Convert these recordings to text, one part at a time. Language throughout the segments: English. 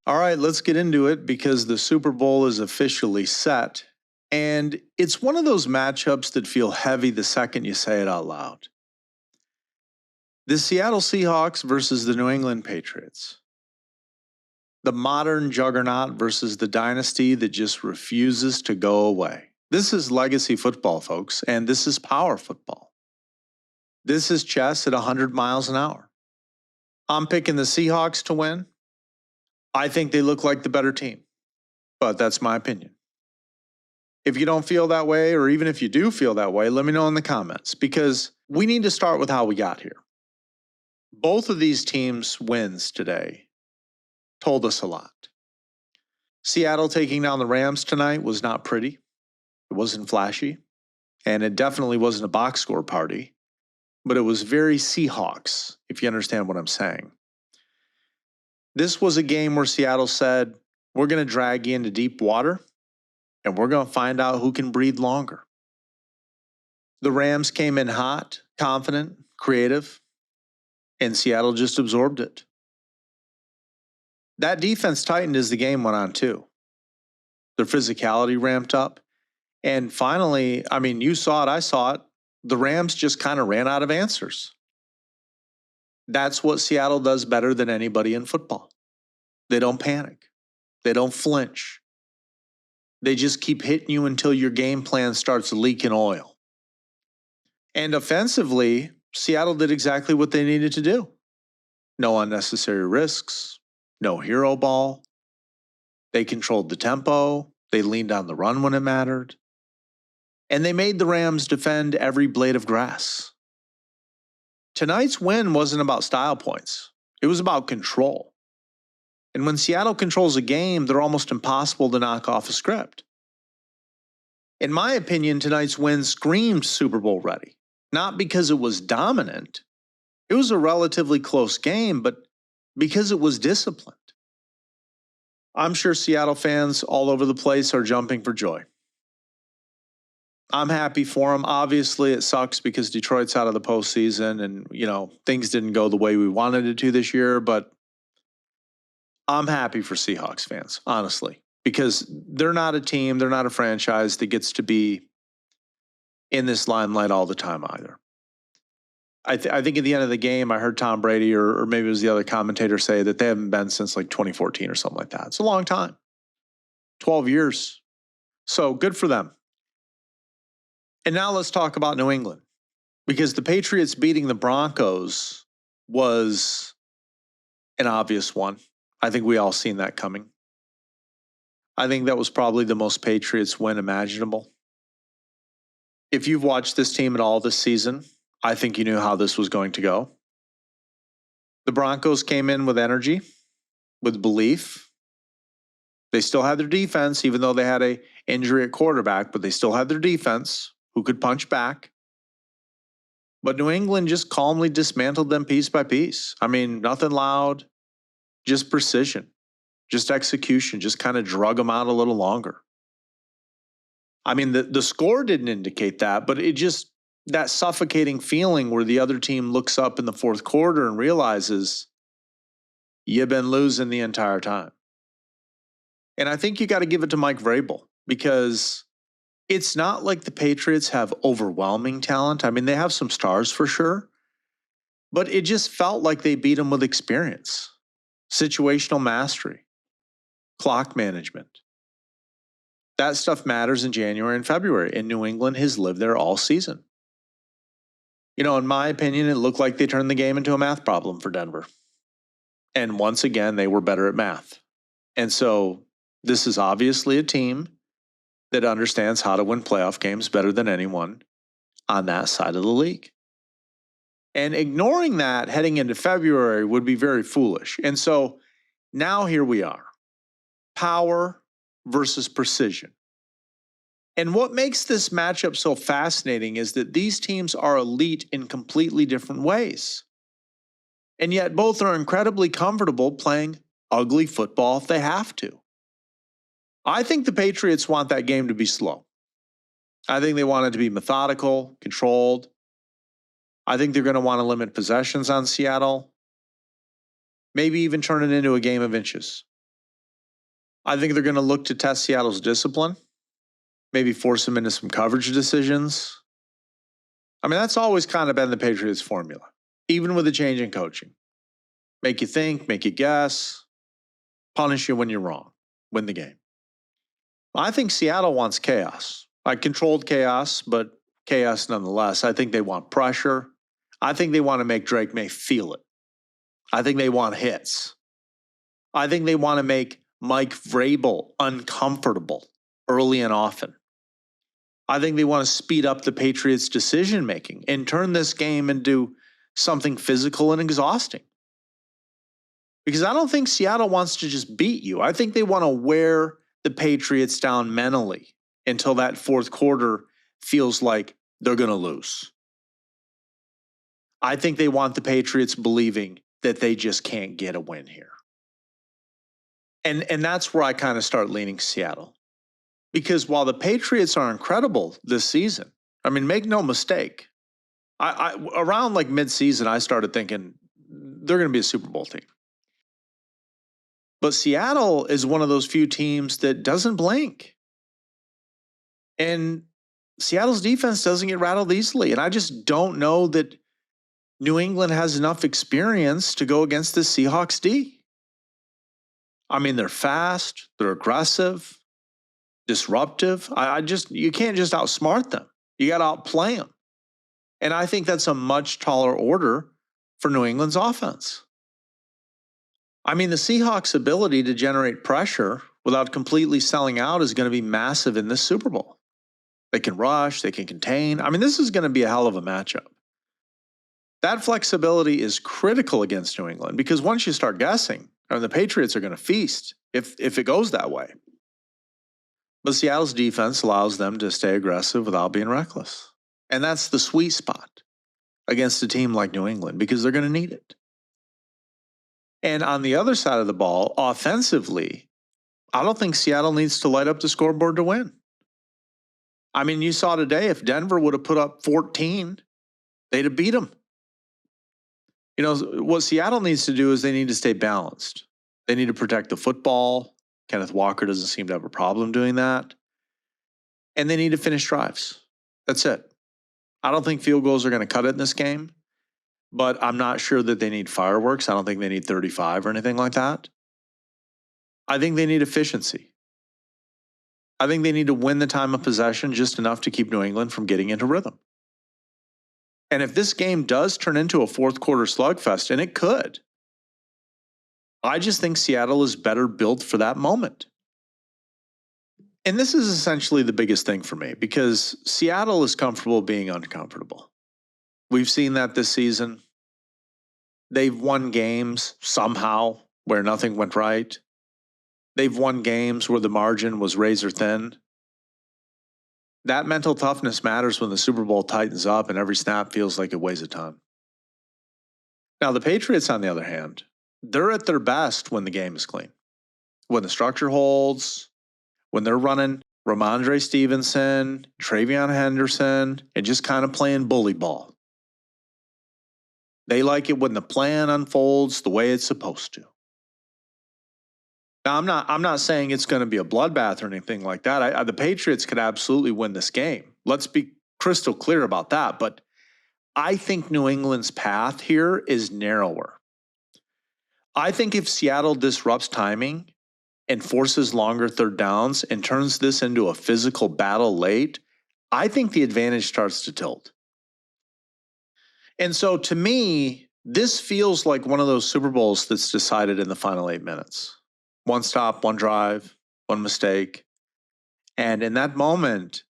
All right, let's get into it because the Super Bowl is officially set. And it's one of those matchups that feel heavy the second you say it out loud. The Seattle Seahawks versus the New England Patriots. The modern juggernaut versus the dynasty that just refuses to go away. This is legacy football, folks, and this is power football. This is chess at 100 miles an hour. I'm picking the Seahawks to win. I think they look like the better team, but that's my opinion. If you don't feel that way, or even if you do feel that way, let me know in the comments, because we need to start with how we got here. Both of these teams' wins today told us a lot. Seattle taking down the Rams tonight was not pretty. It wasn't flashy, and it definitely wasn't a box score party, but it was very Seahawks, if you understand what I'm saying. This was a game where Seattle said, we're going to drag you into deep water, and we're going to find out who can breathe longer. The Rams came in hot, confident, creative, and Seattle just absorbed it. That defense tightened as the game went on too. Their physicality ramped up. And finally, you saw it, I saw it, the Rams just kind of ran out of answers. That's what Seattle does better than anybody in football. They don't panic. They don't flinch. They just keep hitting you until your game plan starts leaking oil. And offensively, Seattle did exactly what they needed to do. No unnecessary risks, no hero ball. They controlled the tempo. They leaned on the run when it mattered. And they made the Rams defend every blade of grass. Tonight's win wasn't about style points. It was about control. And when Seattle controls a game, they're almost impossible to knock off a script. In my opinion, tonight's win screamed Super Bowl ready. Not because it was dominant. It was a relatively close game, but because it was disciplined. I'm sure Seattle fans all over the place are jumping for joy. I'm happy for them. Obviously, it sucks because Detroit's out of the postseason and, things didn't go the way we wanted it to this year, but I'm happy for Seahawks fans, honestly, because they're not a team, they're not a franchise that gets to be in this limelight all the time either. I think at the end of the game, I heard Tom Brady or maybe it was the other commentator say that they haven't been since like 2014 or something like that. It's a long time. 12 years. So good for them. And now let's talk about New England, because the Patriots beating the Broncos was an obvious one. I think we all seen that coming. I think that was probably the most Patriots win imaginable. If you've watched this team at all this season, I think you knew how this was going to go. The Broncos came in with energy, with belief. They still had their defense, even though they had an injury at quarterback, but they still had their defense who could punch back. But New England just calmly dismantled them piece by piece. Nothing loud, just precision, just execution, just kind of drug them out a little longer. The score didn't indicate that, but it just, that suffocating feeling where the other team looks up in the fourth quarter and realizes you've been losing the entire time. And I think you got to give it to Mike Vrabel, because it's not like the Patriots have overwhelming talent. They have some stars for sure, but it just felt like they beat them with experience, situational mastery, clock management. That stuff matters in January and February, and New England has lived there all season. In my opinion, it looked like they turned the game into a math problem for Denver. And once again, they were better at math. And so this is obviously a team that understands how to win playoff games better than anyone on that side of the league. And ignoring that heading into February would be very foolish. And so now here we are. Power versus precision. And what makes this matchup so fascinating is that these teams are elite in completely different ways. And yet both are incredibly comfortable playing ugly football if they have to. I think the Patriots want that game to be slow. I think they want it to be methodical, controlled. I think they're going to want to limit possessions on Seattle, maybe even turn it into a game of inches. I think they're going to look to test Seattle's discipline, maybe force them into some coverage decisions. I mean, that's always kind of been the Patriots' formula, even with a change in coaching. Make you think, make you guess, punish you when you're wrong, win the game. I think Seattle wants chaos. Controlled chaos, but chaos nonetheless. I think they want pressure. I think they want to make Drake May feel it. I think they want hits. I think they want to make Mike Vrabel uncomfortable early and often. I think they want to speed up the Patriots' decision making and turn this game into something physical and exhausting. Because I don't think Seattle wants to just beat you. I think they want to wear the Patriots down mentally until that fourth quarter feels like they're going to lose. I think they want the Patriots believing that they just can't get a win here. And that's where I kind of start leaning Seattle. Because while the Patriots are incredible this season, I mean, make no mistake, I around like mid-season, I started thinking they're going to be a Super Bowl team. But Seattle is one of those few teams that doesn't blink. And Seattle's defense doesn't get rattled easily. And I just don't know that New England has enough experience to go against the Seahawks D. I mean, they're fast, they're aggressive, disruptive. You can't just outsmart them. You got to outplay them. And I think that's a much taller order for New England's offense. I mean, the Seahawks' ability to generate pressure without completely selling out is going to be massive in this Super Bowl. They can rush, they can contain. I mean, this is going to be a hell of a matchup. That flexibility is critical against New England because once you start guessing, the Patriots are going to feast if it goes that way. But Seattle's defense allows them to stay aggressive without being reckless. And that's the sweet spot against a team like New England because they're going to need it. And on the other side of the ball, offensively, I don't think Seattle needs to light up the scoreboard to win. I mean, you saw today, if Denver would have put up 14, they'd have beat them. You know, what Seattle needs to do is they need to stay balanced. They need to protect the football. Kenneth Walker doesn't seem to have a problem doing that. And they need to finish drives. That's it. I don't think field goals are going to cut it in this game. But I'm not sure that they need fireworks. I don't think they need 35 or anything like that. I think they need efficiency. I think they need to win the time of possession just enough to keep New England from getting into rhythm. And if this game does turn into a fourth quarter slugfest, and it could, I just think Seattle is better built for that moment. And this is essentially the biggest thing for me because Seattle is comfortable being uncomfortable. We've seen that this season. They've won games somehow where nothing went right. They've won games where the margin was razor thin. That mental toughness matters when the Super Bowl tightens up and every snap feels like it weighs a ton. Now, the Patriots, on the other hand, they're at their best when the game is clean. When the structure holds, when they're running Ramondre Stevenson, Travion Henderson, and just kind of playing bully ball. They like it when the plan unfolds the way it's supposed to. Now, I'm not saying it's going to be a bloodbath or anything like that. The Patriots could absolutely win this game. Let's be crystal clear about that. But I think New England's path here is narrower. I think if Seattle disrupts timing and forces longer third downs and turns this into a physical battle late, I think the advantage starts to tilt. And so to me, this feels like one of those Super Bowls that's decided in the final 8 minutes. One stop, one drive, one mistake. And in that moment,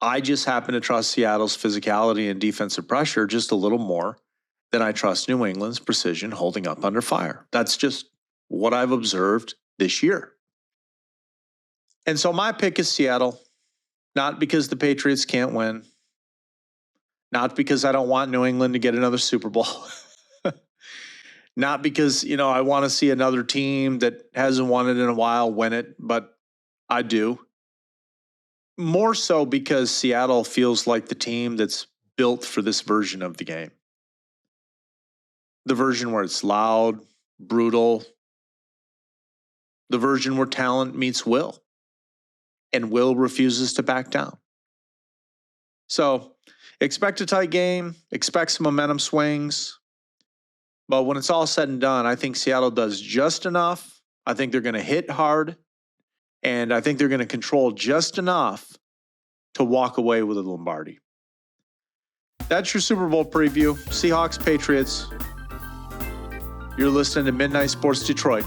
I just happen to trust Seattle's physicality and defensive pressure just a little more than I trust New England's precision holding up under fire. That's just what I've observed this year. And so my pick is Seattle, not because the Patriots can't win, not because I don't want New England to get another Super Bowl. Not because, I want to see another team that hasn't won it in a while win it, but I do. More so because Seattle feels like the team that's built for this version of the game. The version where it's loud, brutal, the version where talent meets will, and will refuses to back down. So expect a tight game, expect some momentum swings. But when it's all said and done, I think Seattle does just enough. I think they're going to hit hard, and I think they're going to control just enough to walk away with a Lombardi. That's your Super Bowl preview. Seahawks, Patriots. You're listening to Midnight Sports Detroit.